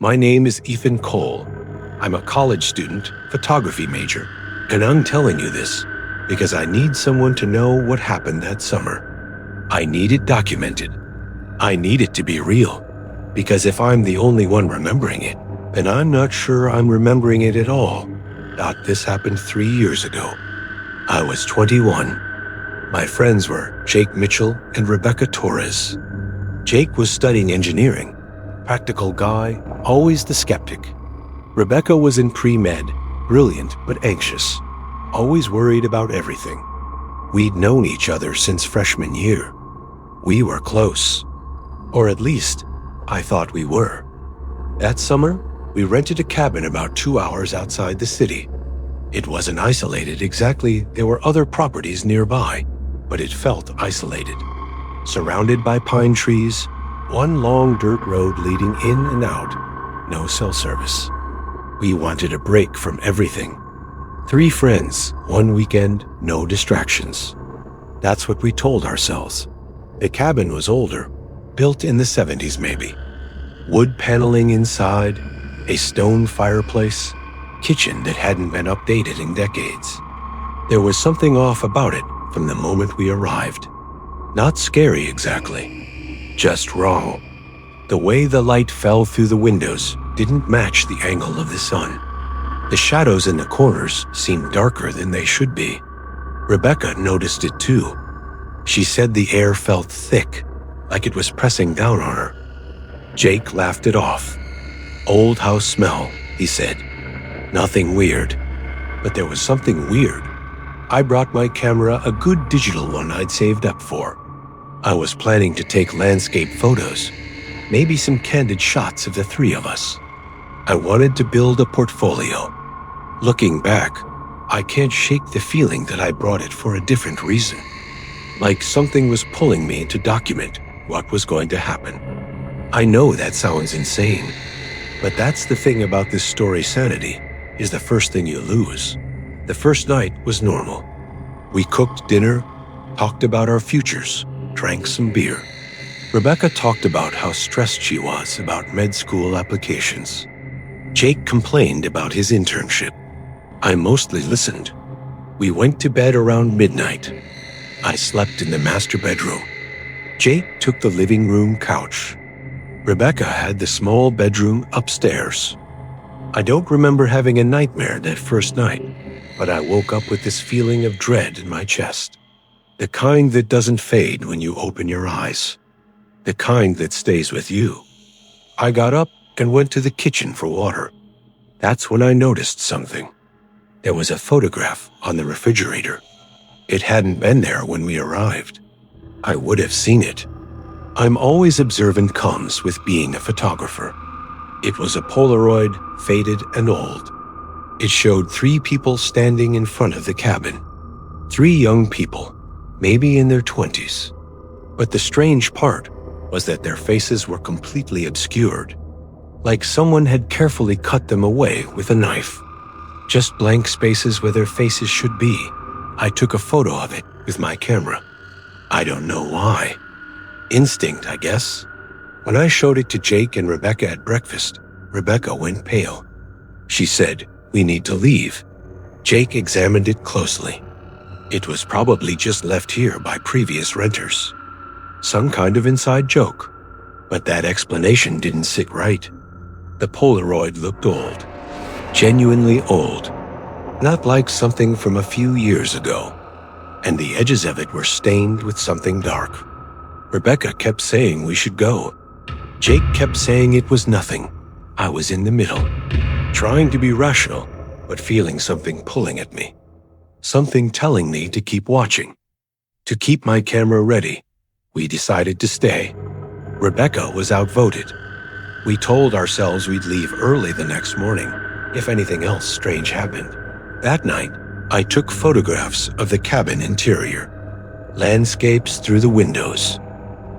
My name is Ethan Cole. I'm a college student, photography major, and I'm telling you this because I need someone to know what happened that summer. I need it documented. I need it to be real, because if I'm the only one remembering it, then I'm not sure I'm remembering it at all. This happened 3 years ago. I was 21. My friends were Jake Mitchell and Rebecca Torres. Jake was studying engineering, practical guy, always the skeptic. Rebecca was in pre-med, brilliant but anxious, always worried about everything. We'd known each other since freshman year. We were close. Or at least, I thought we were. That summer, we rented a cabin about 2 hours outside the city. It wasn't isolated exactly, there were other properties nearby, but it felt isolated. Surrounded by pine trees, one long dirt road leading in and out, no cell service. We wanted a break from everything. 3 friends, 1 weekend, no distractions. That's what we told ourselves. The cabin was older, built in the 70s maybe. Wood paneling inside, a stone fireplace, kitchen that hadn't been updated in decades. There was something off about it from the moment we arrived. Not scary exactly, just wrong. The way the light fell through the windows didn't match the angle of the sun. The shadows in the corners seemed darker than they should be. Rebecca noticed it too. She said the air felt thick, like it was pressing down on her. Jake laughed it off. Old house smell, he said. Nothing weird. But there was something weird. I brought my camera, a good digital one I'd saved up for. I was planning to take landscape photos, maybe some candid shots of the 3 of us. I wanted to build a portfolio. Looking back, I can't shake the feeling that I brought it for a different reason. Like something was pulling me to document what was going to happen. I know that sounds insane, but that's the thing about this story. Sanity is the first thing you lose. The first night was normal. We cooked dinner, talked about our futures, drank some beer. Rebecca talked about how stressed she was about med school applications. Jake complained about his internship. I mostly listened. We went to bed around midnight. I slept in the master bedroom. Jake took the living room couch. Rebecca had the small bedroom upstairs. I don't remember having a nightmare that first night, but I woke up with this feeling of dread in my chest. The kind that doesn't fade when you open your eyes. The kind that stays with you. I got up and went to the kitchen for water. That's when I noticed something. There was a photograph on the refrigerator. It hadn't been there when we arrived. I would have seen it. I'm always observant comes with being a photographer. It was a Polaroid, faded and old. It showed 3 people standing in front of the cabin. 3 young people, maybe in their 20s. But the strange part was that their faces were completely obscured, like someone had carefully cut them away with a knife. Just blank spaces where their faces should be. I took a photo of it with my camera. I don't know why. Instinct, I guess. When I showed it to Jake and Rebecca at breakfast, Rebecca went pale. She said, "We need to leave." Jake examined it closely. It was probably just left here by previous renters. Some kind of inside joke. But that explanation didn't sit right. The Polaroid looked old. Genuinely old. Not like something from a few years ago. And the edges of it were stained with something dark. Rebecca kept saying we should go. Jake kept saying it was nothing. I was in the middle, trying to be rational, but feeling something pulling at me. Something telling me to keep watching. To keep my camera ready. We decided to stay. Rebecca was outvoted. We told ourselves we'd leave early the next morning, if anything else strange happened. That night, I took photographs of the cabin interior. Landscapes through the windows.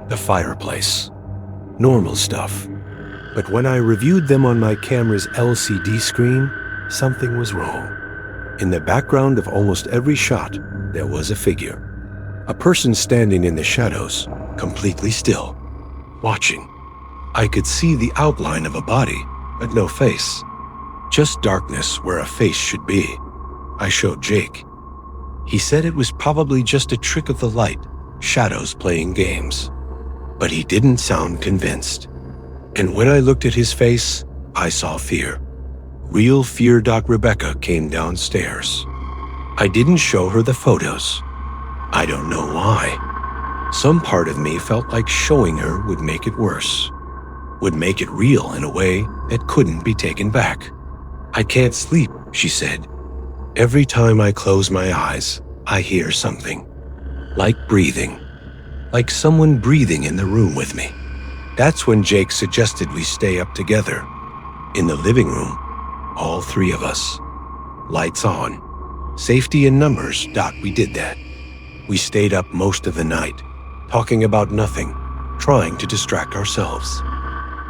The fireplace. Normal stuff. But when I reviewed them on my camera's LCD screen, something was wrong. In the background of almost every shot, there was a figure. A person standing in the shadows, completely still, watching. I could see the outline of a body, but no face. Just darkness where a face should be. I showed Jake. He said it was probably just a trick of the light, shadows playing games. But he didn't sound convinced. And when I looked at his face, I saw fear. Real fear. Rebecca came downstairs. I didn't show her the photos. I don't know why. Some part of me felt like showing her would make it worse. Would make it real in a way that couldn't be taken back. I can't sleep, she said. Every time I close my eyes, I hear something. Like breathing. Like someone breathing in the room with me. That's when Jake suggested we stay up together. In the living room, all three of us. Lights on. Safety in numbers. We did that. We stayed up most of the night, talking about nothing, trying to distract ourselves.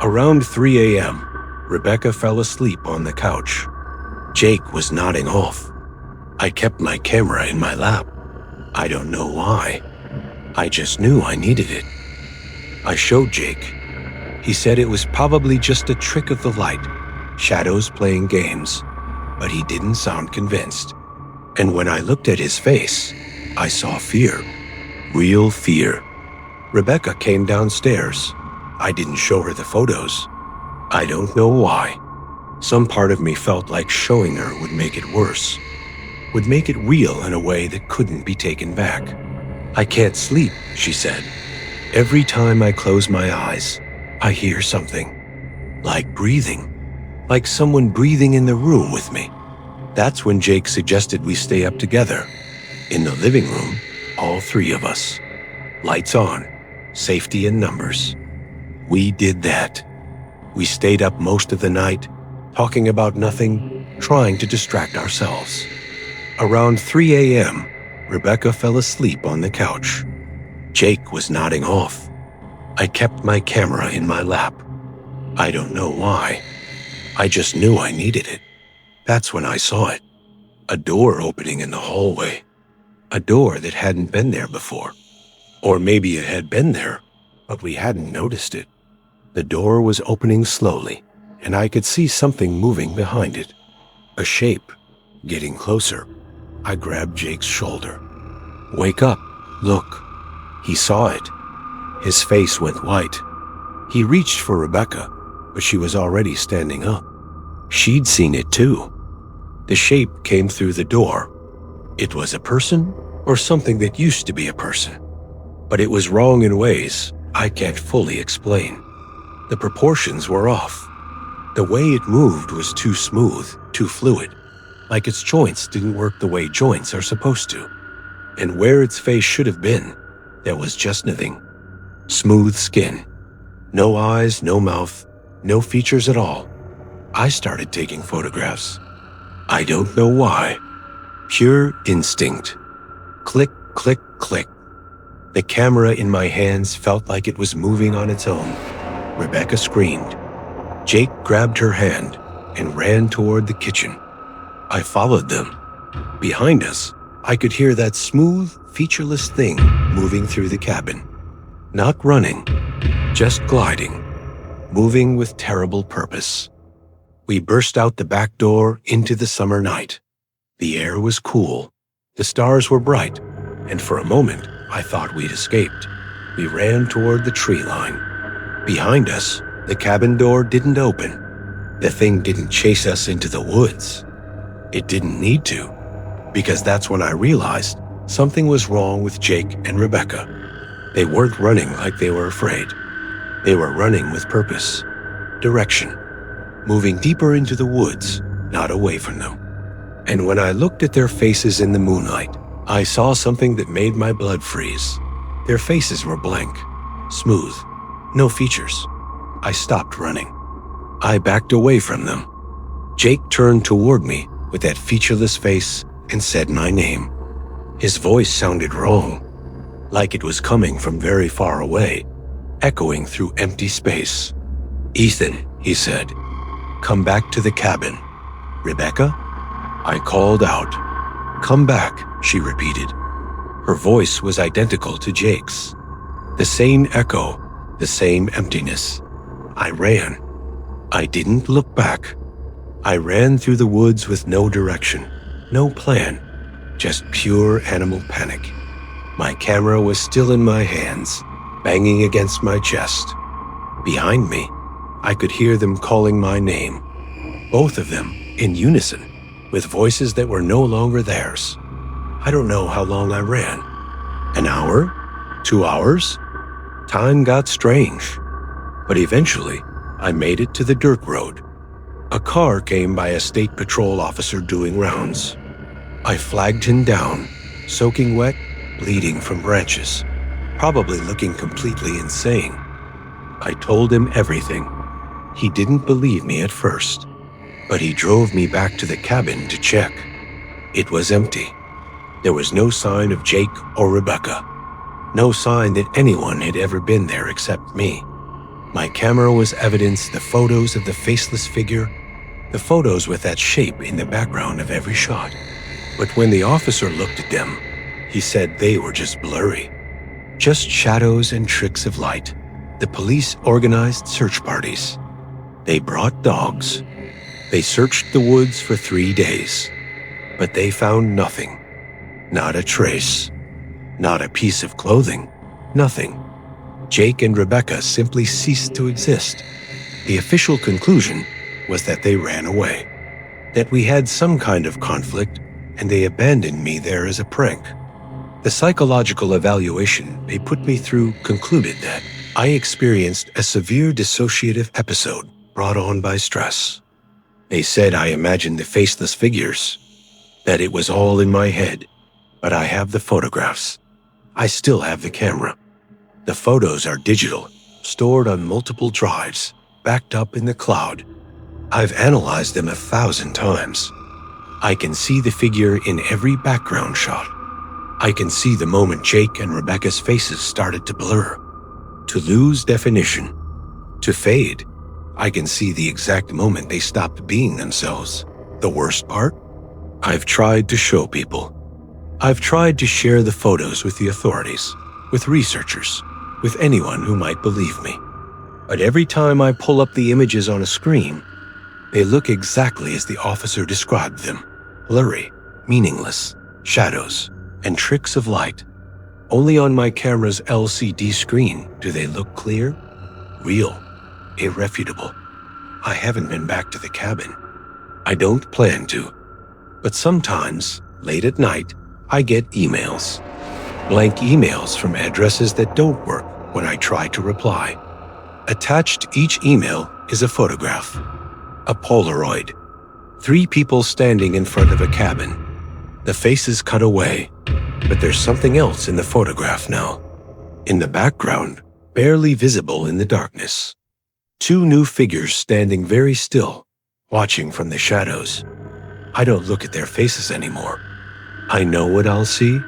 Around 3 a.m., Rebecca fell asleep on the couch. Jake was nodding off. I kept my camera in my lap. I don't know why. I just knew I needed it. I showed Jake. He said it was probably just a trick of the light, shadows playing games, but he didn't sound convinced. And when I looked at his face, I saw fear. Real fear. Rebecca came downstairs. I didn't show her the photos. I don't know why. Some part of me felt like showing her would make it worse. Would make it real in a way that couldn't be taken back. I can't sleep, she said. Every time I close my eyes, I hear something. Like breathing. Like someone breathing in the room with me. That's when Jake suggested we stay up together. In the living room, all three of us. Lights on. Safety in numbers. We did that. We stayed up most of the night, talking about nothing, trying to distract ourselves. Around 3 a.m., Rebecca fell asleep on the couch. Jake was nodding off. I kept my camera in my lap. I don't know why. I just knew I needed it. That's when I saw it. A door opening in the hallway. A door that hadn't been there before. Or maybe it had been there, but we hadn't noticed it. The door was opening slowly, and I could see something moving behind it. A shape, getting closer. I grabbed Jake's shoulder. Wake up, look. He saw it. His face went white. He reached for Rebecca, but she was already standing up. She'd seen it too. The shape came through the door. It was a person or something that used to be a person. But it was wrong in ways I can't fully explain. The proportions were off. The way it moved was too smooth, too fluid, like its joints didn't work the way joints are supposed to. And where its face should have been, there was just nothing. Smooth skin. No eyes, no mouth, no features at all. I started taking photographs. I don't know why. Pure instinct. Click, click, click. The camera in my hands felt like it was moving on its own. Rebecca screamed. Jake grabbed her hand and ran toward the kitchen. I followed them. Behind us, I could hear that smooth, featureless thing moving through the cabin. Not running, just gliding, moving with terrible purpose. We burst out the back door into the summer night. The air was cool. The stars were bright, and for a moment, I thought we'd escaped. We ran toward the tree line. Behind us, the cabin door didn't open. The thing didn't chase us into the woods. It didn't need to, because that's when I realized something was wrong with Jake and Rebecca. They weren't running like they were afraid. They were running with purpose, direction, moving deeper into the woods, not away from them. And when I looked at their faces in the moonlight, I saw something that made my blood freeze. Their faces were blank, smooth, no features. I stopped running. I backed away from them. Jake turned toward me with that featureless face and said my name. His voice sounded wrong, like it was coming from very far away, echoing through empty space. Ethan, he said, come back to the cabin. Rebecca? I called out. Come back, she repeated. Her voice was identical to Jake's. The same echo, the same emptiness. I ran. I didn't look back. I ran through the woods with no direction, no plan, just pure animal panic. My camera was still in my hands, banging against my chest. Behind me, I could hear them calling my name, both of them in unison, with voices that were no longer theirs. I don't know how long I ran. An hour? 2 hours? Time got strange. But eventually, I made it to the dirt road. A car came by a state patrol officer doing rounds. I flagged him down, soaking wet, bleeding from branches, probably looking completely insane. I told him everything. He didn't believe me at first, but he drove me back to the cabin to check. It was empty. There was no sign of Jake or Rebecca. No sign that anyone had ever been there except me. My camera was evidence, the photos of the faceless figure, the photos with that shape in the background of every shot. But when the officer looked at them, he said they were just blurry. Just shadows and tricks of light. The police organized search parties. They brought dogs. They searched the woods for 3 days. But they found nothing. Not a trace. Not a piece of clothing. Nothing. Jake and Rebecca simply ceased to exist. The official conclusion was that they ran away. That we had some kind of conflict and they abandoned me there as a prank. The psychological evaluation they put me through concluded that I experienced a severe dissociative episode brought on by stress. They said I imagined the faceless figures, that it was all in my head, but I have the photographs. I still have the camera. The photos are digital, stored on multiple drives, backed up in the cloud. I've analyzed them 1,000 times. I can see the figure in every background shot. I can see the moment Jake and Rebecca's faces started to blur, to lose definition, to fade. I can see the exact moment they stopped being themselves. The worst part? I've tried to show people. I've tried to share the photos with the authorities, with researchers, with anyone who might believe me. But every time I pull up the images on a screen, they look exactly as the officer described them. Blurry, meaningless, shadows, and tricks of light. Only on my camera's LCD screen do they look clear, real, irrefutable. I haven't been back to the cabin. I don't plan to. But sometimes, late at night, I get emails. Blank emails from addresses that don't work when I try to reply. Attached to each email is a photograph. A Polaroid. 3 people standing in front of a cabin. The faces cut away, but there's something else in the photograph now. In the background, barely visible in the darkness. 2 new figures standing very still, watching from the shadows. I don't look at their faces anymore. I know what I'll see.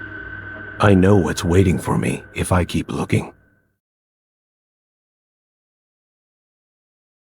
I know what's waiting for me if I keep looking.